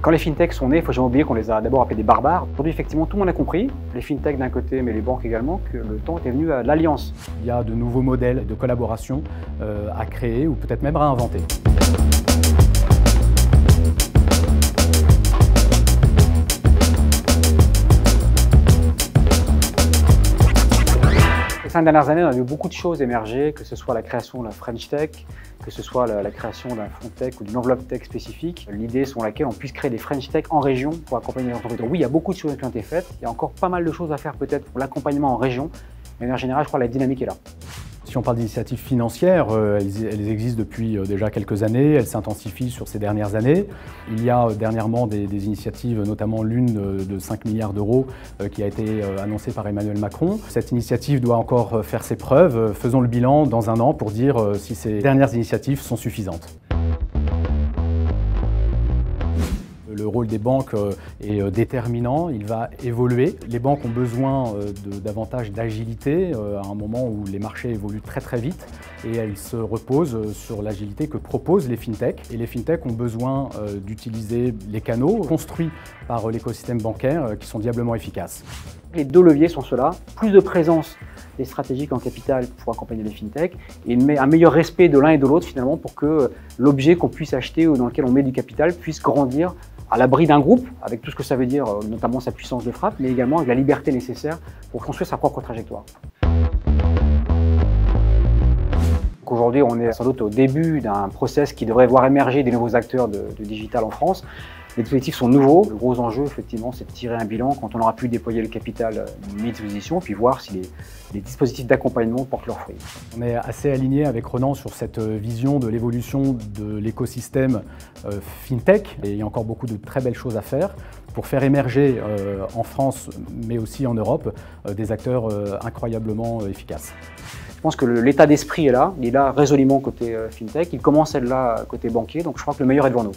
Quand les fintechs sont nés, il ne faut jamais oublier qu'on les a d'abord appelés des barbares. Aujourd'hui, effectivement, tout le monde a compris, les fintechs d'un côté, mais les banques également, que le temps était venu à l'alliance. Il y a de nouveaux modèles de collaboration à créer ou peut-être même à inventer. Ces 5 dernières années, on a vu beaucoup de choses émerger, que ce soit la création de la French Tech, que ce soit la création d'un fonds tech ou d'une enveloppe tech spécifique. L'idée selon laquelle on puisse créer des French Tech en région pour accompagner les entreprises. Donc oui, il y a beaucoup de choses qui ont été faites. Il y a encore pas mal de choses à faire peut-être pour l'accompagnement en région. Mais en général, je crois que la dynamique est là. Si on parle d'initiatives financières, elles existent depuis déjà quelques années, elles s'intensifient sur ces dernières années. Il y a dernièrement des initiatives, notamment l'une de 5 milliards d'euros qui a été annoncée par Emmanuel Macron. Cette initiative doit encore faire ses preuves. Faisons le bilan dans un an pour dire si ces dernières initiatives sont suffisantes. Le rôle des banques est déterminant, il va évoluer. Les banques ont besoin davantage d'agilité à un moment où les marchés évoluent très très vite et elles se reposent sur l'agilité que proposent les fintechs. Et les fintechs ont besoin d'utiliser les canaux construits par l'écosystème bancaire qui sont diablement efficaces. Les deux leviers sont ceux-là, plus de présence des stratégiques en capital pour accompagner les fintechs et un meilleur respect de l'un et de l'autre finalement pour que l'objet qu'on puisse acheter ou dans lequel on met du capital puisse grandir à l'abri d'un groupe, avec tout ce que ça veut dire, notamment sa puissance de frappe, mais également avec la liberté nécessaire pour construire sa propre trajectoire. Aujourd'hui, on est sans doute au début d'un process qui devrait voir émerger des nouveaux acteurs de digital en France. Les dispositifs sont nouveaux. Le gros enjeu, effectivement, c'est de tirer un bilan quand on aura pu déployer le capital mis à disposition, puis voir si les dispositifs d'accompagnement portent leurs fruits. On est assez aligné avec Ronan sur cette vision de l'évolution de l'écosystème FinTech. Et il y a encore beaucoup de très belles choses à faire pour faire émerger en France, mais aussi en Europe, des acteurs incroyablement efficaces. Je pense que l'état d'esprit est là, il est là résolument côté FinTech, il commence à être là côté banquier, donc je crois que le meilleur est devant nous.